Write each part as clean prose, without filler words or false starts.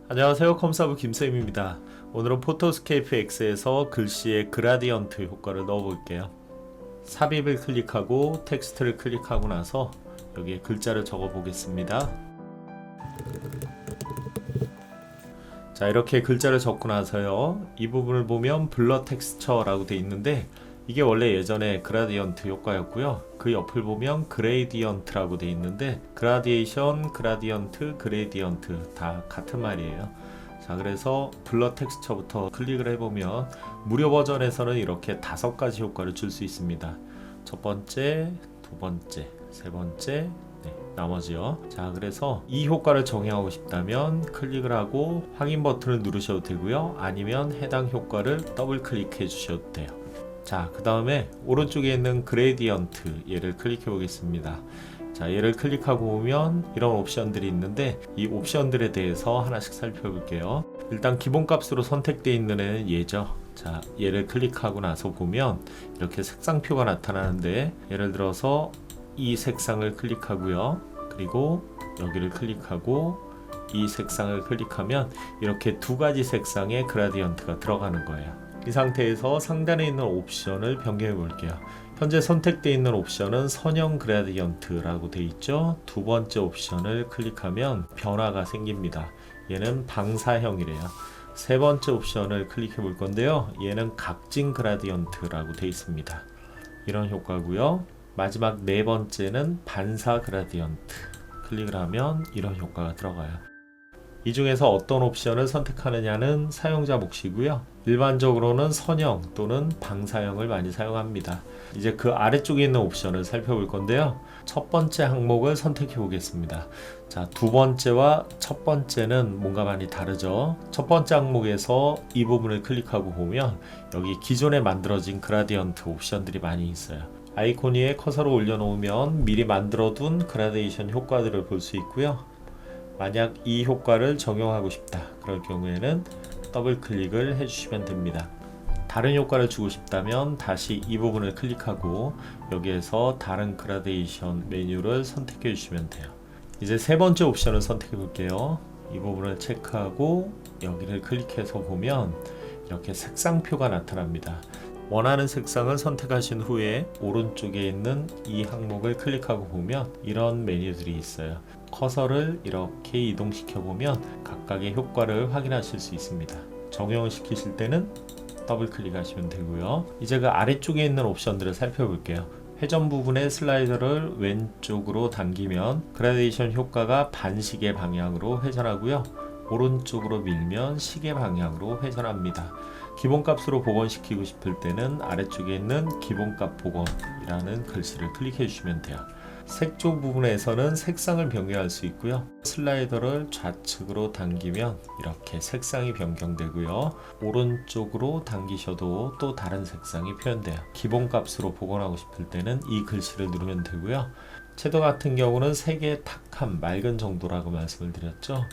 안녕하세요. 컴사부 김쌤입니다. 오늘은 포토스케이프 X에서 글씨의 그라디언트 효과를 넣어 볼게요. 삽입을 클릭하고 텍스트를 클릭하고 나서 여기에 글자를 적어 보겠습니다. 자, 이렇게 글자를 적고 나서요, 이 부분을 보면 블러 텍스처라고 되어 있는데 이게 원래 예전에 그라디언트 효과였고요. 그 옆을 보면 그레이디언트라고 되어 있는데 그라디에이션, 그라디언트, 그레이디언트 다 같은 말이에요. 자, 그래서 블러 텍스처부터 클릭을 해보면 무료 버전에서는 이렇게 5가지 효과를 줄 수 있습니다. 첫 번째, 두 번째, 세 번째, 나머지요. 자, 그래서 이 효과를 적용하고 싶다면 클릭을 하고 확인 버튼을 누르셔도 되고요. 아니면 해당 효과를 더블 클릭해 주셔도 돼요. 자, 그 다음에 오른쪽에 있는 그레디언트 얘를 클릭해 보겠습니다. 자, 얘를 클릭하고 보면 이런 옵션들이 있는데 이 옵션들에 대해서 하나씩 살펴볼게요. 일단 기본값으로 선택되어 있는 애는 얘죠. 자, 얘를 클릭하고 나서 보면 이렇게 색상표가 나타나는데 예를 들어서 이 색상을 클릭하고요. 그리고 여기를 클릭하고 이 색상을 클릭하면 이렇게 2가지 색상의 그라디언트가 들어가는 거예요. 이 상태에서 상단에 있는 옵션을 변경해 볼게요. 현재 선택되어 있는 옵션은 선형 그라디언트라고 되어 있죠. 두 번째 옵션을 클릭하면 변화가 생깁니다. 얘는 방사형이래요. 세 번째 옵션을 클릭해 볼 건데요. 얘는 각진 그라디언트라고 되어 있습니다. 이런 효과고요. 마지막 네 번째는 반사 그라디언트. 클릭을 하면 이런 효과가 들어가요. 이 중에서 어떤 옵션을 선택하느냐는 사용자 몫이고요. 일반적으로는 선형 또는 방사형을 많이 사용합니다. 이제 그 아래쪽에 있는 옵션을 살펴볼 건데요. 첫 번째 항목을 선택해 보겠습니다. 자, 두 번째와 첫 번째는 뭔가 많이 다르죠. 첫 번째 항목에서 이 부분을 클릭하고 보면 여기 기존에 만들어진 그라디언트 옵션들이 많이 있어요. 아이콘 위에 커서를 올려놓으면 미리 만들어둔 그라데이션 효과들을 볼 수 있고요. 만약 이 효과를 적용하고 싶다 그럴 경우에는 더블 클릭을 해주시면 됩니다. 다른 효과를 주고 싶다면 다시 이 부분을 클릭하고 여기에서 다른 그라데이션 메뉴를 선택해 주시면 돼요. 이제 세 번째 옵션을 선택해 볼게요. 이 부분을 체크하고 여기를 클릭해서 보면 이렇게 색상표가 나타납니다. 원하는 색상을 선택하신 후에 오른쪽에 있는 이 항목을 클릭하고 보면 이런 메뉴들이 있어요. 커서를 이렇게 이동시켜 보면 각각의 효과를 확인하실 수 있습니다. 적용을 시키실 때는 더블 클릭하시면 되고요. 이제 그 아래쪽에 있는 옵션들을 살펴볼게요. 회전 부분의 슬라이더를 왼쪽으로 당기면 그라데이션 효과가 반시계 방향으로 회전하고요. 오른쪽으로 밀면 시계 방향으로 회전합니다. 기본값으로 복원시키고 싶을 때는 아래쪽에 있는 기본값 복원이라는 글씨를 클릭해 주시면 돼요. 색조 부분에서는 색상을 변경할 수 있고요. 슬라이더를 좌측으로 당기면 이렇게 색상이 변경되고요. 오른쪽으로 당기셔도 또 다른 색상이 표현돼요. 기본값으로 복원하고 싶을 때는 이 글씨를 누르면 되고요. 채도 같은 경우는 색의 탁함, 맑은 정도라고 말씀을 드렸죠.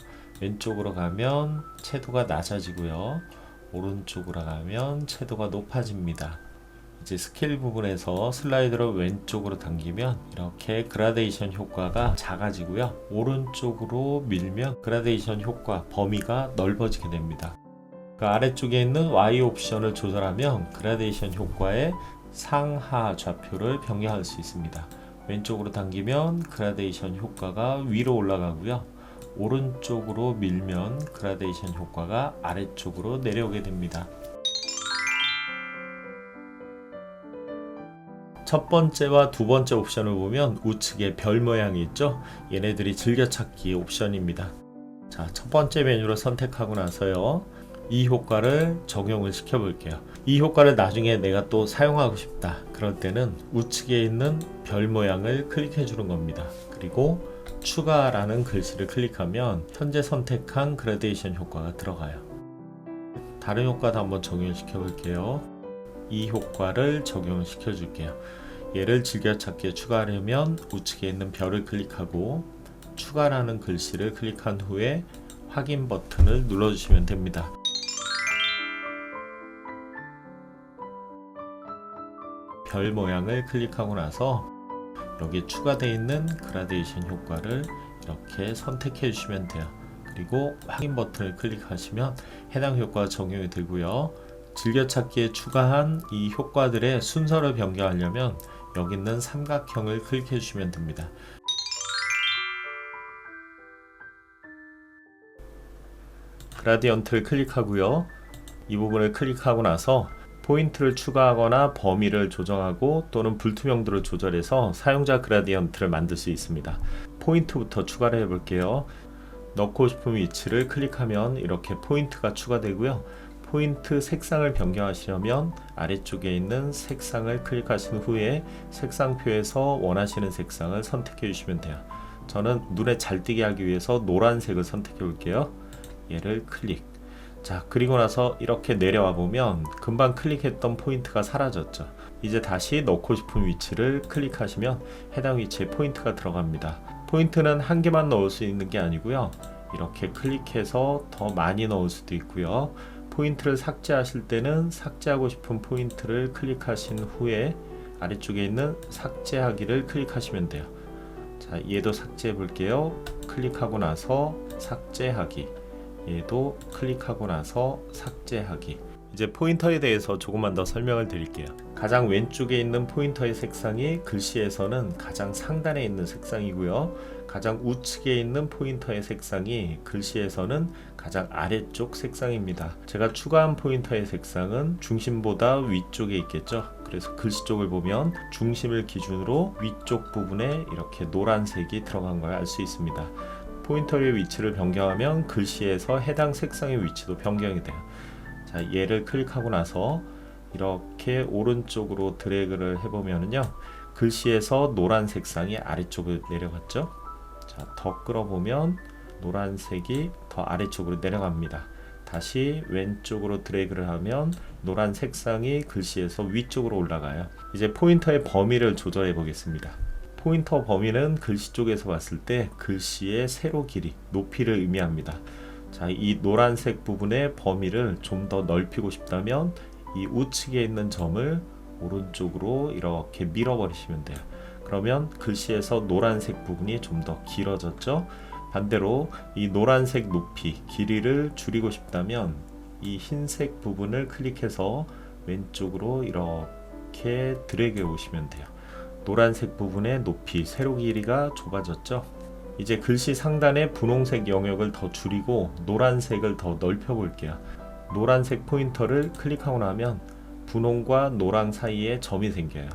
왼쪽으로 가면 채도가 낮아지고요. 오른쪽으로 가면 채도가 높아집니다. 이제 스케일 부분에서 슬라이드를 왼쪽으로 당기면 이렇게 그라데이션 효과가 작아지고요. 오른쪽으로 밀면 그라데이션 효과 범위가 넓어지게 됩니다. 그 아래쪽에 있는 Y 옵션을 조절하면 그라데이션 효과의 상하 좌표를 변경할 수 있습니다. 왼쪽으로 당기면 그라데이션 효과가 위로 올라가고요. 오른쪽으로 밀면 그라데이션 효과가 아래쪽으로 내려오게 됩니다. 첫 번째와 두 번째 옵션을 보면 우측에 별 모양이 있죠? 얘네들이 즐겨찾기 옵션입니다. 자, 첫 번째 메뉴를 선택하고 나서요. 이 효과를 적용을 시켜 볼게요. 이 효과를 나중에 내가 또 사용하고 싶다. 그럴 때는 우측에 있는 별 모양을 클릭해 주는 겁니다. 그리고 추가라는 글씨를 클릭하면 현재 선택한 그라데이션 효과가 들어가요. 다른 효과도 한번 적용을 시켜 볼게요. 이 효과를 적용을 시켜 줄게요. 얘를 즐겨찾기에 추가하려면 우측에 있는 별을 클릭하고 추가라는 글씨를 클릭한 후에 확인 버튼을 눌러주시면 됩니다. 별 모양을 클릭하고 나서 여기 추가되어 있는 그라데이션 효과를 이렇게 선택해 주시면 돼요. 그리고 확인 버튼을 클릭하시면 해당 효과가 적용이 되고요. 즐겨찾기에 추가한 이 효과들의 순서를 변경하려면 여기 있는 삼각형을 클릭해 주시면 됩니다. 그라디언트를 클릭하고요. 이 부분을 클릭하고 나서 포인트를 추가하거나 범위를 조정하고 또는 불투명도를 조절해서 사용자 그라디언트를 만들 수 있습니다. 포인트부터 추가를 해볼게요. 넣고 싶은 위치를 클릭하면 이렇게 포인트가 추가되고요. 포인트 색상을 변경하시려면 아래쪽에 있는 색상을 클릭하신 후에 색상표에서 원하시는 색상을 선택해 주시면 돼요. 저는 눈에 잘 띄게 하기 위해서 노란색을 선택해 볼게요. 얘를 클릭. 자, 그리고 나서 이렇게 내려와 보면 금방 클릭했던 포인트가 사라졌죠. 이제 다시 넣고 싶은 위치를 클릭하시면 해당 위치에 포인트가 들어갑니다. 포인트는 한 개만 넣을 수 있는 게 아니고요. 이렇게 클릭해서 더 많이 넣을 수도 있고요. 포인트를 삭제하실 때는 삭제하고 싶은 포인트를 클릭하신 후에 아래쪽에 있는 삭제하기를 클릭하시면 돼요. 자, 얘도 삭제해 볼게요. 클릭하고 나서 삭제하기. 얘도 클릭하고 나서 삭제하기. 이제 포인터에 대해서 조금만 더 설명을 드릴게요. 가장 왼쪽에 있는 포인터의 색상이 글씨에서는 가장 상단에 있는 색상이고요. 가장 우측에 있는 포인터의 색상이 글씨에서는 가장 아래쪽 색상입니다. 제가 추가한 포인터의 색상은 중심보다 위쪽에 있겠죠. 그래서 글씨 쪽을 보면 중심을 기준으로 위쪽 부분에 이렇게 노란색이 들어간 걸 알 수 있습니다. 포인터의 위치를 변경하면 글씨에서 해당 색상의 위치도 변경이 돼요. 자, 얘를 클릭하고 나서 이렇게 오른쪽으로 드래그를 해보면요, 글씨에서 노란 색상이 아래쪽으로 내려갔죠. 자, 더 끌어보면 노란색이 더 아래쪽으로 내려갑니다. 다시 왼쪽으로 드래그를 하면 노란 색상이 글씨에서 위쪽으로 올라가요. 이제 포인터의 범위를 조절해 보겠습니다. 포인터 범위는 글씨 쪽에서 봤을 때 글씨의 세로 길이, 높이를 의미합니다. 자, 이 노란색 부분의 범위를 좀 더 넓히고 싶다면 이 우측에 있는 점을 오른쪽으로 이렇게 밀어버리시면 돼요. 그러면 글씨에서 노란색 부분이 좀 더 길어졌죠. 반대로 이 노란색 높이, 길이를 줄이고 싶다면 이 흰색 부분을 클릭해서 왼쪽으로 이렇게 드래그해 오시면 돼요. 노란색 부분의 높이, 세로 길이가 좁아졌죠. 이제 글씨 상단의 분홍색 영역을 더 줄이고 노란색을 더 넓혀 볼게요. 노란색 포인터를 클릭하고 나면 분홍과 노랑 사이에 점이 생겨요.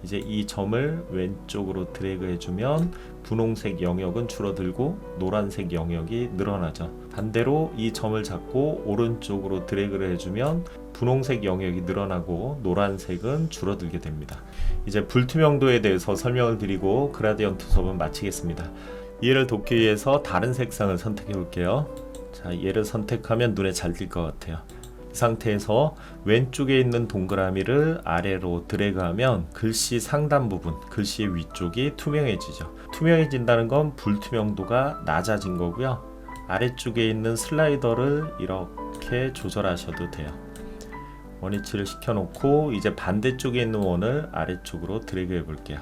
이제 이 점을 왼쪽으로 드래그 해주면 분홍색 영역은 줄어들고 노란색 영역이 늘어나죠. 반대로 이 점을 잡고 오른쪽으로 드래그를 해주면 분홍색 영역이 늘어나고 노란색은 줄어들게 됩니다. 이제 불투명도에 대해서 설명을 드리고 그라디언트 수업은 마치겠습니다. 이해를 돕기 위해서 다른 색상을 선택해 볼게요. 자, 얘를 선택하면 눈에 잘 띌 것 같아요. 이 상태에서 왼쪽에 있는 동그라미를 아래로 드래그하면 글씨 상단 부분, 글씨의 위쪽이 투명해지죠. 투명해진다는 건 불투명도가 낮아진 거고요. 아래쪽에 있는 슬라이더를 이렇게 조절하셔도 돼요. 원위치를 시켜놓고 이제 반대쪽에 있는 원을 아래쪽으로 드래그 해 볼게요.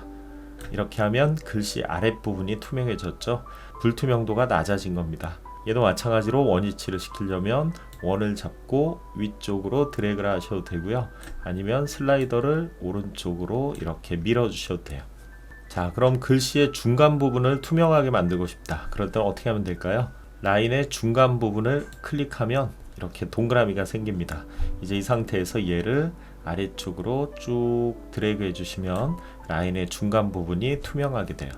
이렇게 하면 글씨 아랫부분이 투명해졌죠. 불투명도가 낮아진 겁니다. 얘도 마찬가지로 원위치를 시키려면 원을 잡고 위쪽으로 드래그를 하셔도 되고요. 아니면 슬라이더를 오른쪽으로 이렇게 밀어 주셔도 돼요. 자, 그럼 글씨의 중간 부분을 투명하게 만들고 싶다. 그럴 때는 어떻게 하면 될까요? 라인의 중간 부분을 클릭하면 이렇게 동그라미가 생깁니다. 이제 이 상태에서 얘를 아래쪽으로 쭉 드래그 해주시면 라인의 중간 부분이 투명하게 돼요.